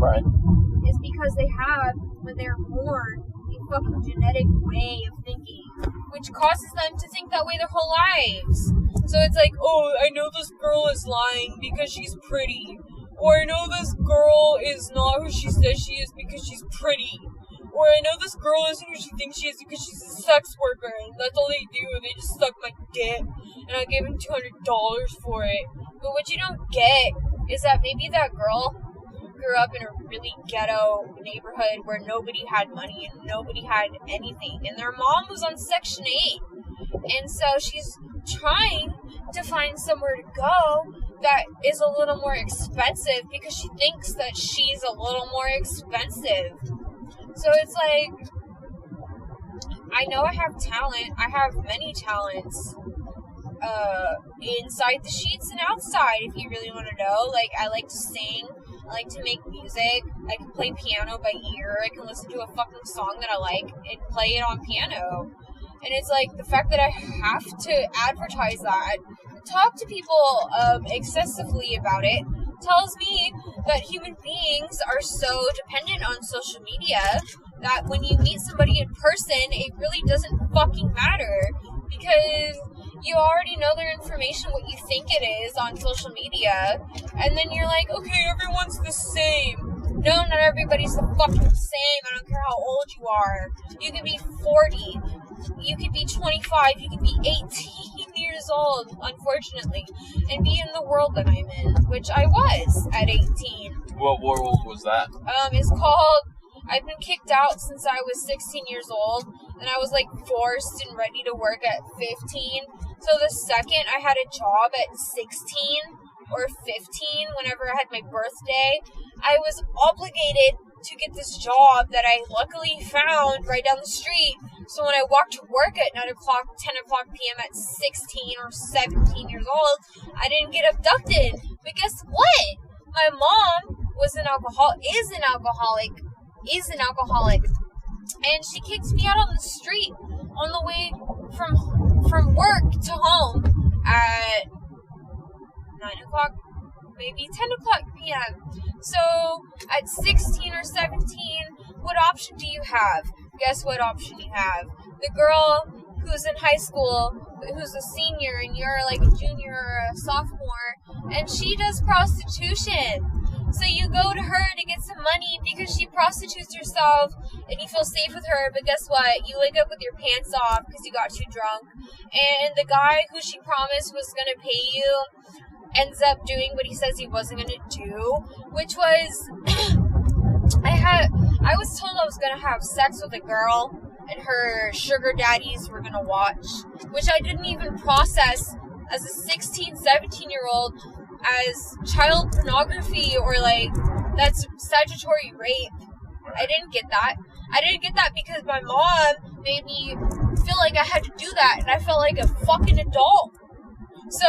Right. Is because they have, when they're born, a fucking genetic way of thinking, which causes them to think that way their whole lives. So it's like, oh, I know this girl is lying because she's pretty. Or I know this girl is not who she says she is because she's pretty. Or I know this girl isn't who she thinks she is because she's a sex worker. And that's all they do. They just suck my dick. And I gave them $200 for it. But what you don't get is that maybe that girl grew up in a really ghetto neighborhood where nobody had money and nobody had anything. And their mom was on Section 8. And so she's trying to find somewhere to go that is a little more expensive because she thinks that she's a little more expensive. So it's like, I know I have talent. I have many talents inside the sheets and outside, if you really want to know. Like, I like to sing. I like to make music. I can play piano by ear. I can listen to a fucking song that I like and play it on piano. And it's like, the fact that I have to advertise that, talk to people excessively about it, tells me that human beings are so dependent on social media that when you meet somebody in person, it really doesn't fucking matter, because you already know their information, what you think it is on social media, and then you're like, okay, everyone's the same. No, not everybody's the fucking same. I don't care how old you are. You could be 40. You could be 25. You could be 18 years old, unfortunately, and be in the world that I'm in, which I was at 18. What world was that? It's called, I've been kicked out since I was 16 years old, and I was, like, forced and ready to work at 15. So the second I had a job at 16 or 15, whenever I had my birthday, I was obligated to get this job that I luckily found right down the street. So when I walked to work at 9 o'clock, 10 o'clock p.m. at 16 or 17 years old, I didn't get abducted. But guess what? My mom is an alcoholic, and she kicked me out on the street on the way from work to home at 9 o'clock, maybe 10 o'clock p.m. So, at 16 or 17, what option do you have? Guess what option you have? The girl who's in high school, who's a senior, and you're like a junior or a sophomore, and she does prostitution. So you go to her to get some money because she prostitutes herself, and you feel safe with her, but guess what? You wake up with your pants off because you got too drunk, and the guy who she promised was going to pay you ends up doing what he says he wasn't going to do, which was, I was told I was going to have sex with a girl, and her sugar daddies were going to watch, which I didn't even process as a 16, 17-year-old as child pornography, or like, that's statutory rape. I didn't get that. I didn't get that because my mom made me feel like I had to do that, and I felt like a fucking adult. So,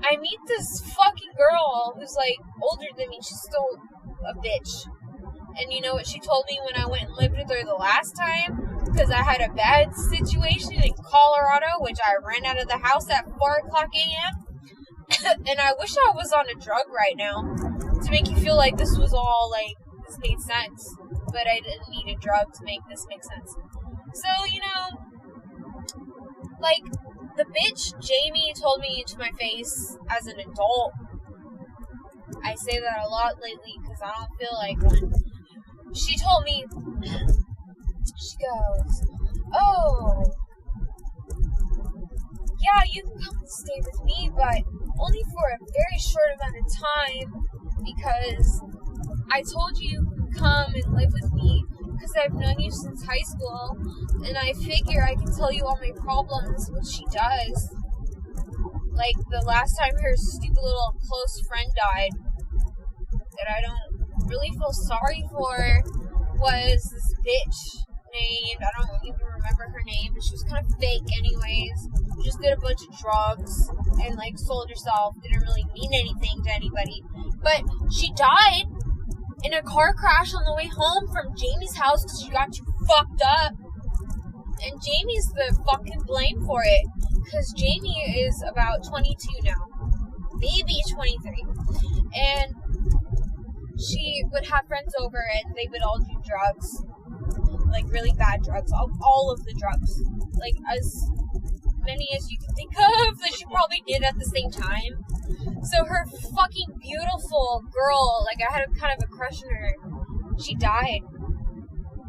I meet this fucking girl who's, like, older than me. She's still a bitch. And you know what she told me when I went and lived with her the last time? Because I had a bad situation in Colorado, which I ran out of the house at 4 o'clock a.m. And I wish I was on a drug right now to make you feel like this was all, like, this made sense. But I didn't need a drug to make this make sense. So, you know, like, the bitch Jamie told me to my face as an adult. I say that a lot lately because I don't feel like one. She told me, she goes, oh, yeah, you can come and stay with me, but only for a very short amount of time, because I told you you could come and live with me because I've known you since high school, and I figure I can tell you all my problems, which she does. Like, the last time her stupid little close friend died, that I don't really feel sorry for, was this bitch named, I don't even remember her name, but she was kind of fake anyways. She just did a bunch of drugs and, like, sold herself, didn't really mean anything to anybody. But she died in a car crash on the way home from Jamie's house because she got too fucked up. And Jamie's the fucking blame for it, because Jamie is about 22 now. Maybe 23. And she would have friends over and they would all do drugs. Like, really bad drugs. All of the drugs. Like, as many as you can think of that she probably did at the same time. So her fucking beautiful girl, like, I had kind of a crush on her. She died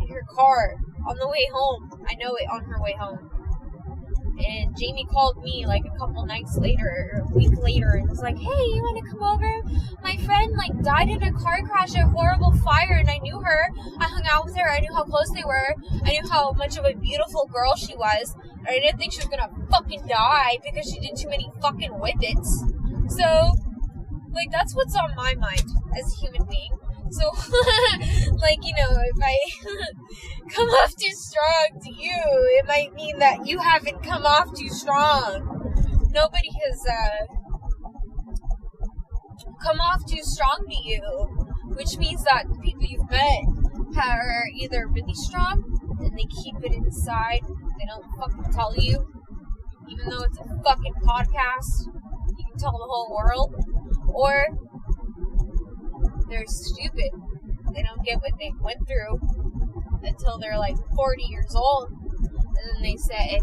in her car on the way home. I know it, on her way home. And Jamie called me like a couple nights later, or a week later, and was like, hey, you want to come over? My friend like died in a car crash, a horrible fire, and I knew her. I hung out with her. I knew how close they were. I knew how much of a beautiful girl she was. I didn't think she was gonna fucking die because she did too many fucking whippets. So, like, that's what's on my mind as a human being. So, like, you know, if I come off too strong to you, it might mean that you haven't come off too strong. Nobody has come off too strong to you, which means that the people you've met are either really strong and they keep it inside. They don't fucking tell you, even though it's a fucking podcast. You can tell the whole world, or they're stupid. They don't get what they went through until they're like 40 years old. And then they say,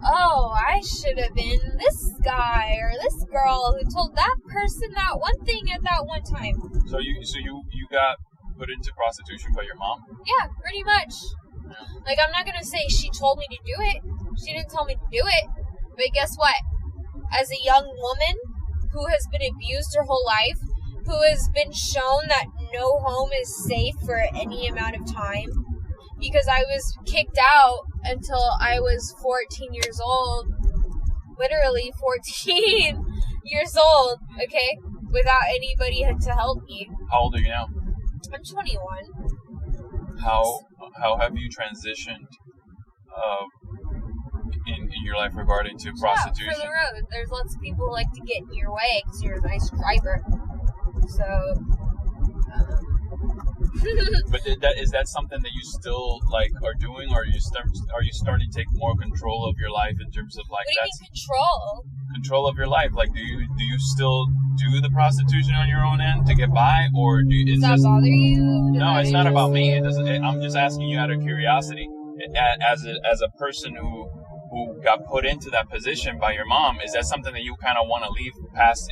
oh, I should have been this guy or this girl who told that person that one thing at that one time. So you got put into prostitution by your mom? Yeah, pretty much. Like, I'm not going to say she told me to do it. She didn't tell me to do it. But guess what? As a young woman who has been abused her whole life, who has been shown that no home is safe for any amount of time, because I was kicked out until I was 14 years old, literally 14 years old, okay, without anybody to help me. How old are you now? I'm 21. How have you transitioned in your life regarding to prostitution? Yeah, for the road. There's lots of people who like to get in your way because you're a nice driver. So, but is that something that you still like are doing, or are you starting to take more control of your life in terms of like what do you mean control of your life? Like, do you still do the prostitution on your own end to get by, or does that bother you? No, it's not about me. It doesn't. I'm just asking you out of curiosity, as a person who got put into that position by your mom. Is that something that you kind of want to leave past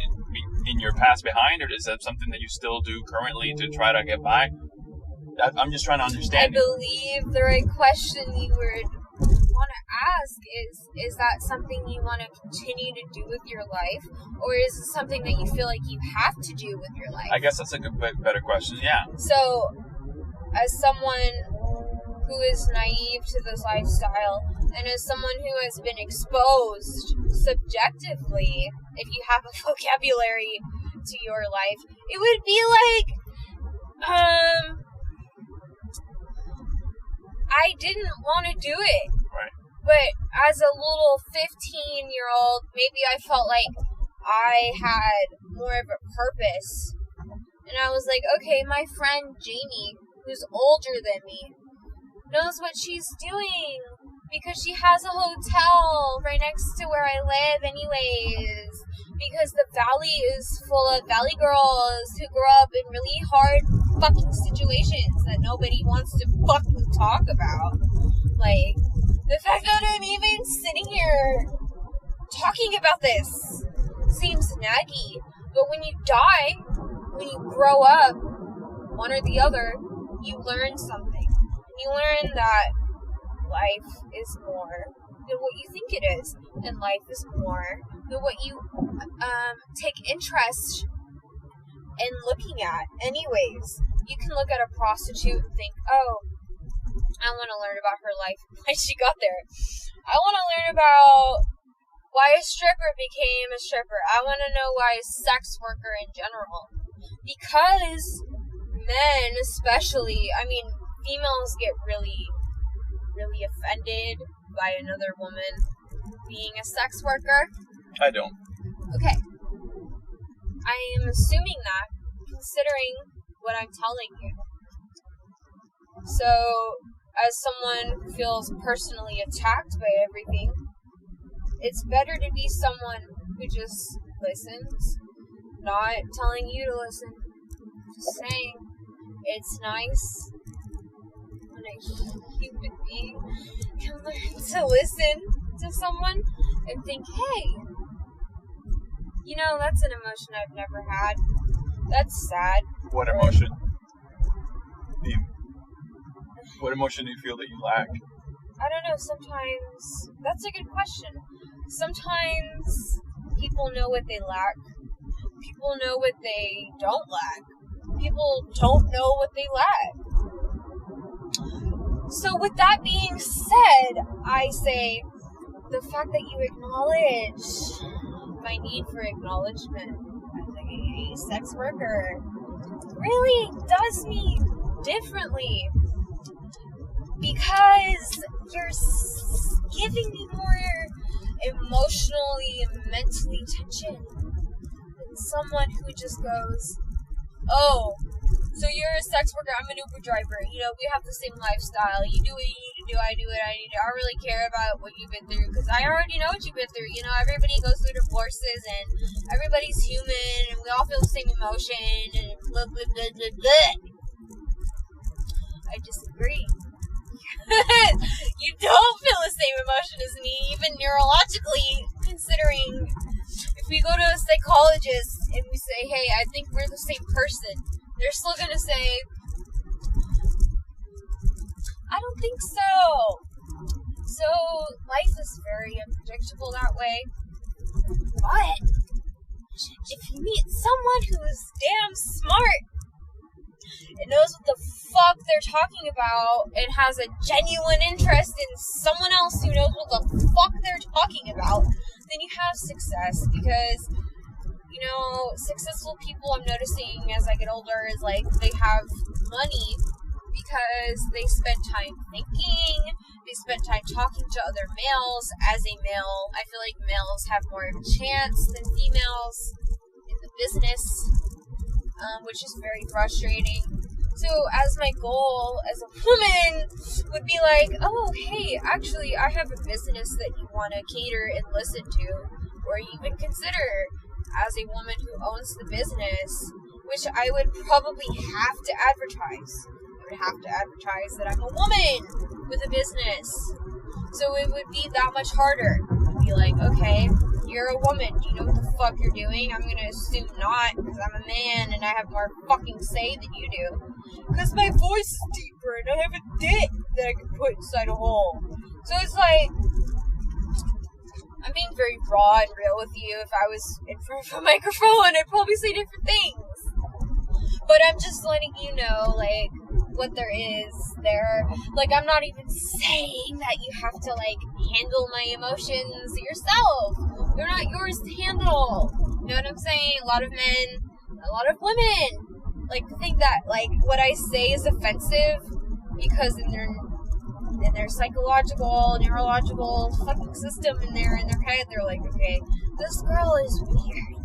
in your past behind, or is that something that you still do currently to try to get by? I'm just trying to understand. I believe the right question you would want to ask is that something you want to continue to do with your life, or is it something that you feel like you have to do with your life? I guess that's a better question, yeah. So, as someone who is naive to this lifestyle, and as someone who has been exposed subjectively, if you have a vocabulary to your life, it would be like, I didn't want to do it. Right. But as a little 15-year-old, maybe I felt like I had more of a purpose. And I was like, okay, my friend Jamie, who's older than me, knows what she's doing because she has a hotel right next to where I live anyways. Because the valley is full of valley girls who grew up in really hard fucking situations that nobody wants to fucking talk about. Like, the fact that I'm even sitting here talking about this seems naggy. But when you die, when you grow up, one or the other, you learn something. And you learn that life is more than what you think it is. And life is more than what you take interest in looking at. Anyways, you can look at a prostitute and think, oh, I want to learn about her life, why she got there. I want to learn about why a stripper became a stripper. I want to know why a sex worker in general. Because men especially, I mean, females get really, really offended by another woman being a sex worker. I don't. Okay. I am assuming that, considering what I'm telling you. So, as someone who feels personally attacked by everything, it's better to be someone who just listens, not telling you to listen, just saying. It's nice when a human being can learn to listen to someone and think, hey, you know, that's an emotion I've never had. That's sad. What emotion? What emotion do you feel that you lack? I don't know, sometimes, that's a good question. Sometimes people know what they lack. People know what they don't lack. People don't know what they lack. So with that being said, I say the fact that you acknowledge my need for acknowledgement as a sex worker really does me differently, because you're giving me more emotionally and mentally tension than someone who just goes, oh, so you're a sex worker, I'm an Uber driver, you know, we have the same lifestyle, you do what you need to do, I do what I need to do, I don't really care about what you've been through, because I already know what you've been through, you know, everybody goes through divorces, and everybody's human, and we all feel the same emotion, and blah, blah, blah, blah, blah. I disagree. You don't feel the same emotion as me, even neurologically, considering if we go to a psychologist and we say, hey, I think we're the same person, they're still going to say, I don't think so. So life is very unpredictable that way. But if you meet someone who is damn smart and knows what the fuck they're talking about and has a genuine interest in someone else who knows what the fuck they're talking about, then you have success. Because, you know, successful people, I'm noticing as I get older, is like they have money because they spend time thinking, they spend time talking to other males. As a male, I feel like males have more of a chance than females in the business, which is very frustrating. So as my goal as a woman would be like, oh, hey, actually, I have a business that you want to cater and listen to, or even consider as a woman who owns the business, which I would probably have to advertise. I would have to advertise that I'm a woman with a business. So it would be that much harder. It would be like, okay, you're a woman. Do you know what the fuck you're doing? I'm going to assume not, because I'm a man and I have more fucking say than you do. Because my voice is deeper and I have a dick that I can put inside a hole. So it's like, I'm being very raw and real with you. If I was in front of a microphone, I'd probably say different things. But I'm just letting you know, like, what there is there. Like, I'm not even saying that you have to, like, handle my emotions yourself. They're not yours to handle. You know what I'm saying? A lot of men, a lot of women, like, think that, like, what I say is offensive because in their psychological, neurological fucking system in their head, they're like, okay, this girl is weird.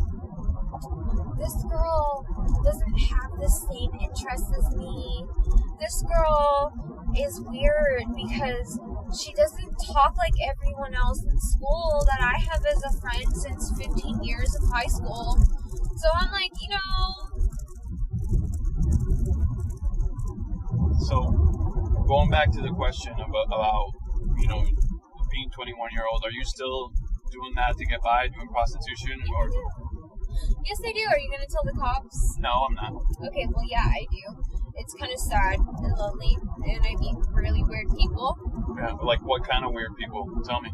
This girl doesn't have the same interests as me. This girl is weird because she doesn't talk like everyone else in school that I have as a friend since 15 years of high school. So I'm like, you know. So, going back to the question about you know, being 21-year-old, are you still doing that to get by, doing prostitution? Yes, or? I do. Yes, I do. Are you going to tell the cops? No, I'm not. Okay, well, yeah, I do. It's kind of sad and lonely, and I meet really weird people. Yeah, like what kind of weird people? Tell me.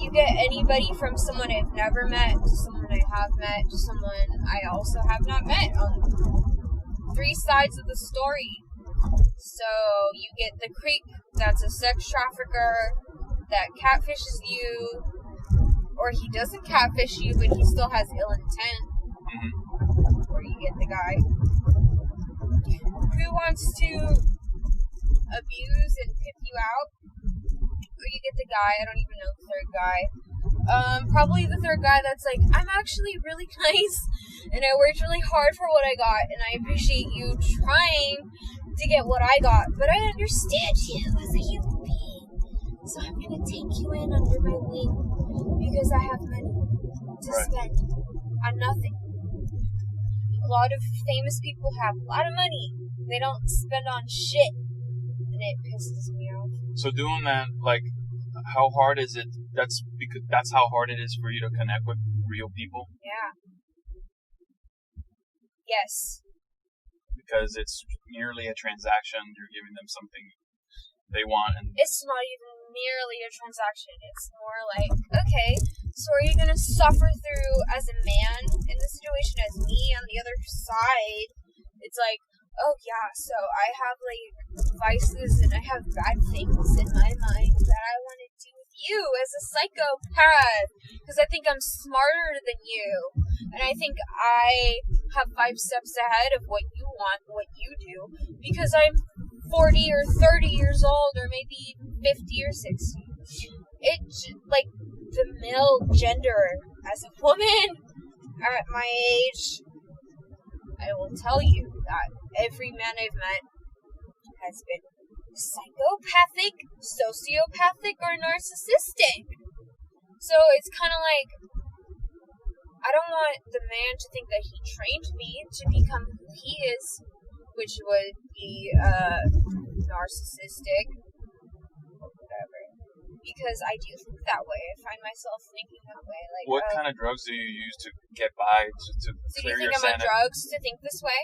You get anybody from someone I've never met to someone I have met to someone I also have not met on 3 sides of the story. So you get the creep that's a sex trafficker that catfishes you, or he doesn't catfish you, but he still has ill intent. Mm-hmm. Or you get the guy who wants to abuse and pimp you out. Or you get the guy, I don't even know the third guy. Probably the third guy that's like, I'm actually really nice, and I worked really hard for what I got, and I appreciate you trying to get what I got, but I understand you as a human being, so I'm going to take you in under my wing, because I have money to spend on nothing. lot of famous people have a lot of money. They don't spend on shit. And it pisses me off. So doing that, like, how hard is it? That's because that's how hard it is for you to connect with real people? Yeah. Yes. Because it's merely a transaction. You're giving them something they want. And it's not even merely a transaction. It's more like, okay, so are you going to suffer through as a man in this situation as me on the other side? It's like, oh yeah, so I have like vices and I have bad things in my mind that I want to do with you as a psychopath because I think I'm smarter than you and I think I have 5 steps ahead of what you want, what you do, because I'm 40 or 30 years old or maybe 50 or 60. It's like the male gender as a woman at my age, I will tell you that every man I've met has been psychopathic, sociopathic, or narcissistic. So it's kind of like, I don't want the man to think that he trained me to become who he is, which would be narcissistic or whatever. Because I do think that way. I find myself thinking that way. Like, what kind of drugs do you use to get by, to clear your sanity? So do you think I'm on drugs to think this way?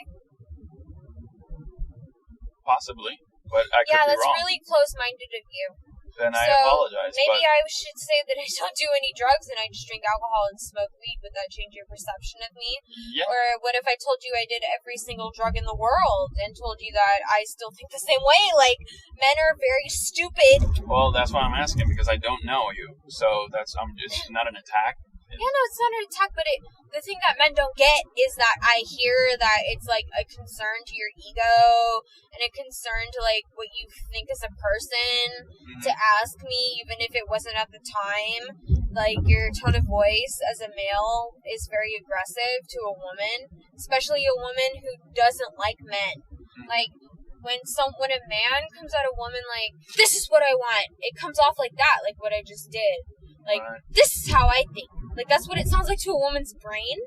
Possibly, but I could be wrong. Yeah, that's really close-minded of you. Then I apologize. Maybe I should say that I don't do any drugs and I just drink alcohol and smoke weed. Would that change your perception of me? Yeah. Or what if I told you I did every single drug in the world and told you that I still think the same way? Like, men are very stupid. Well, that's why I'm asking, because I don't know you. So I'm just not an attack. Yeah, no, it's not an attack, but the thing that men don't get is that I hear that it's like a concern to your ego and a concern to like what you think as a person to ask me, even if it wasn't at the time. Like, your tone of voice as a male is very aggressive to a woman, especially a woman who doesn't like men. Like, when a man comes at a woman like, this is what I want, it comes off like that, like what I just did. Like, this is how I think. Like, that's what it sounds like to a woman's brain.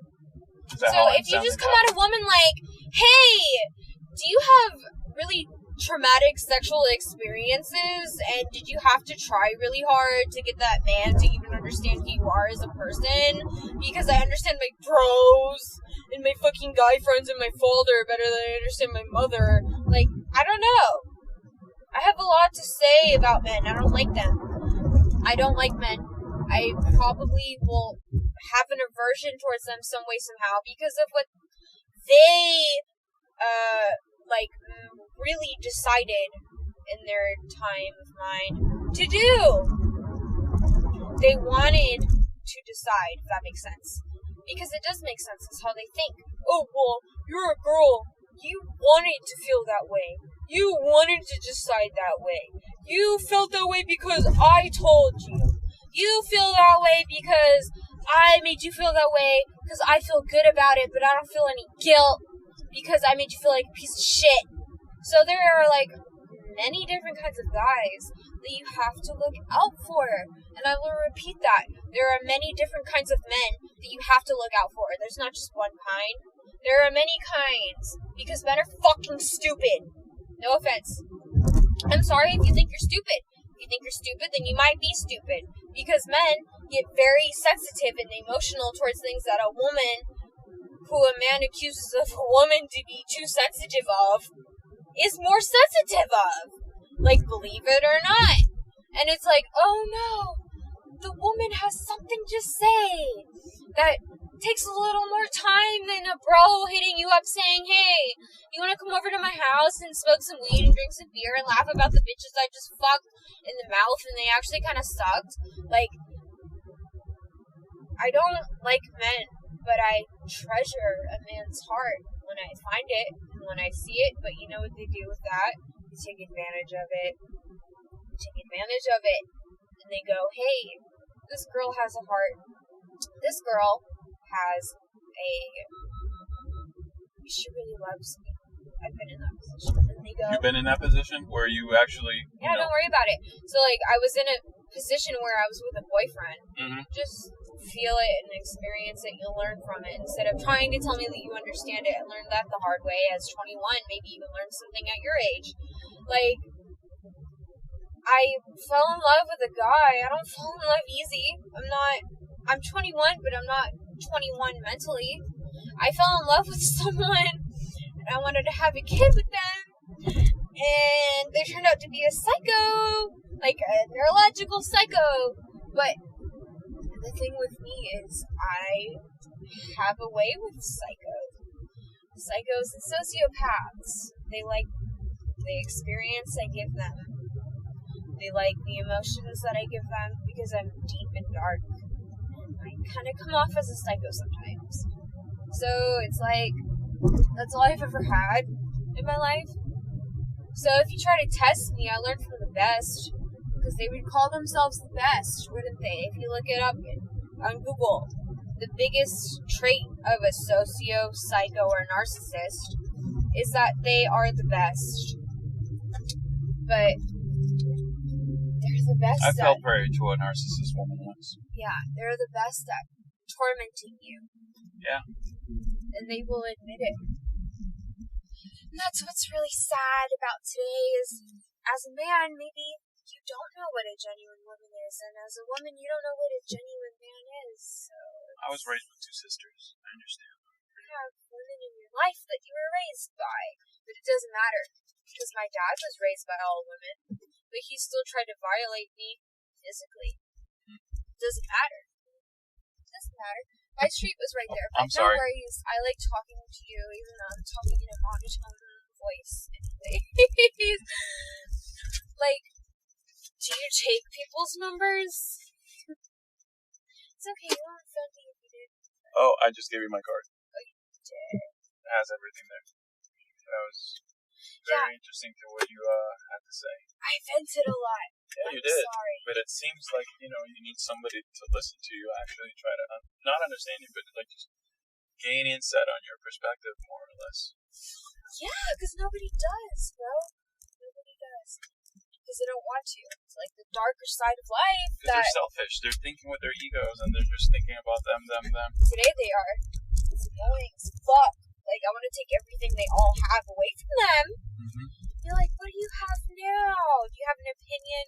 So if you just come at a woman like, hey, do you have really traumatic sexual experiences? And did you have to try really hard to get that man to even understand who you are as a person? Because I understand my bros and my fucking guy friends and my father better than I understand my mother. Like, I don't know. I have a lot to say about men. I don't like them. I don't like men. I probably will have an aversion towards them some way, somehow, because of what they, really decided in their time of mind to do. They wanted to decide, if that makes sense. Because it does make sense. It's how they think. Oh, well, you're a girl. You wanted to feel that way. You wanted to decide that way. You felt that way because I told you. You feel that way because I made you feel that way because I feel good about it, but I don't feel any guilt because I made you feel like a piece of shit. So there are, like, many different kinds of guys that you have to look out for. And I will repeat that. There are many different kinds of men that you have to look out for. There's not just one kind. There are many kinds because men are fucking stupid. No offense. I'm sorry if you think you're stupid. If you think you're stupid, then you might be stupid. Because men get very sensitive and emotional towards things that a man accuses of a woman to be too sensitive of, is more sensitive of. Like, believe it or not. And it's like, oh no, the woman has something to say that takes a little more time than a bro hitting you up saying, hey, you want to come over to my house and smoke some weed and drink some beer and laugh about the bitches I just fucked in the mouth and they actually kind of sucked? Like, I don't like men, but I treasure a man's heart when I find it and when I see it. But you know what they do with that? They take advantage of it. And they go, hey, this girl has a heart. This girl she really loves me. I've been in that position. And they go, you've been in that position where you actually... Yeah, don't worry about it. So, like, I was in a position where I was with a boyfriend. Mm-hmm. Just feel it and experience it, you'll learn from it. Instead of trying to tell me that you understand it and learn that the hard way as 21, maybe even learn something at your age. Like, I fell in love with a guy. I don't fall in love easy. I'm 21, but I'm not 21 mentally. I fell in love with someone, and I wanted to have a kid with them, and they turned out to be a psycho, like a neurological psycho. But the thing with me is I have a way with psychos and sociopaths. They like the experience I give them. They like the emotions that I give them because I'm deep and dark. And I kind of come off as a psycho sometimes. So it's like, that's all I've ever had in my life. So if you try to test me, I learned from the best. Because they would call themselves the best, wouldn't they? If you look it up on Google, the biggest trait of a socio, psycho, or narcissist is that they are the best. But they're the best. I felt prey to a narcissist woman once. Yeah, they're the best at tormenting you. Yeah. And they will admit it. And that's what's really sad about today is, as a man, maybe you don't know what a genuine woman is, and as a woman, you don't know what a genuine man is. So I was raised with two sisters. I understand. You have women in your life that you were raised by, but it doesn't matter because my dad was raised by all women, but he still tried to violate me physically. It doesn't matter. It doesn't matter. My street was right there. I'm sorry. No worries. I like talking to you, even though I'm talking in a monotone voice. Anyways, like, do you take people's numbers? It's okay. You won't offend me if you did. Oh, I just gave you my card. Oh, you did. It has everything there. That was very interesting to what you had to say. I vented a lot. Yeah, you I'm did. sorry. But it seems like, you need somebody to listen to you, actually try to, not understand you, but like just gain insight on your perspective, more or less. Yeah, because nobody does, bro. Nobody does. Because they don't want to. It's like the darker side of life. Because they're selfish. They're thinking with their egos, and they're just thinking about them. Today they are. It's annoying as fuck. Like, I want to take everything they all have away from them. Mm-hmm. You're like, what do you have now? Do you have an opinion?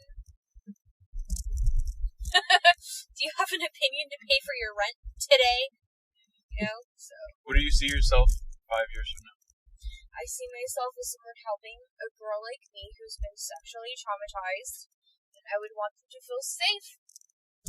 Do you have an opinion to pay for your rent today? So. Where do you see yourself 5 years from now? I see myself as someone helping a girl like me who's been sexually traumatized, and I would want them to feel safe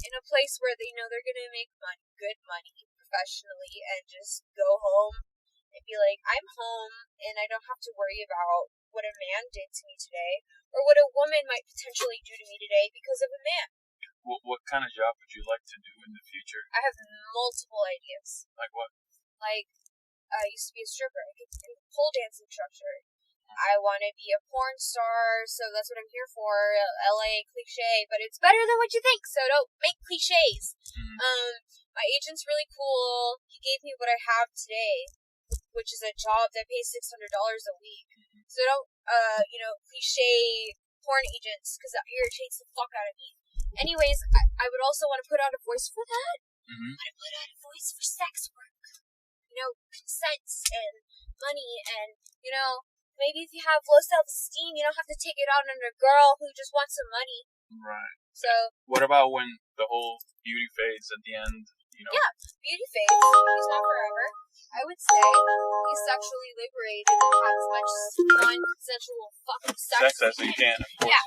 in a place where they know they're gonna make good money professionally, and just go home and be like, I'm home, and I don't have to worry about what a man did to me today, or what a woman might potentially do to me today because of a man. What kind of job would you like to do in the future? I have multiple ideas. Like what? Like, I used to be a stripper. I could be a pole dance instructor. I want to be a porn star, so that's what I'm here for. LA cliche, but it's better than what you think, so don't make cliches. Mm-hmm. My agent's really cool. He gave me what I have today, which is a job that pays $600 a week. So don't, cliche porn agents, because that irritates the fuck out of me. Anyways, I would also want to put out a voice for that. Mm-hmm. I want to put out a voice for sex work. Consent and money, and, maybe if you have low self-esteem, you don't have to take it out on a girl who just wants some money. Right. So. What about when the whole beauty phase at the end, Yeah, beauty phase. He's not forever. I would say he's sexually liberated and has as much non-consensual fucking sex as you can, of course. Yeah,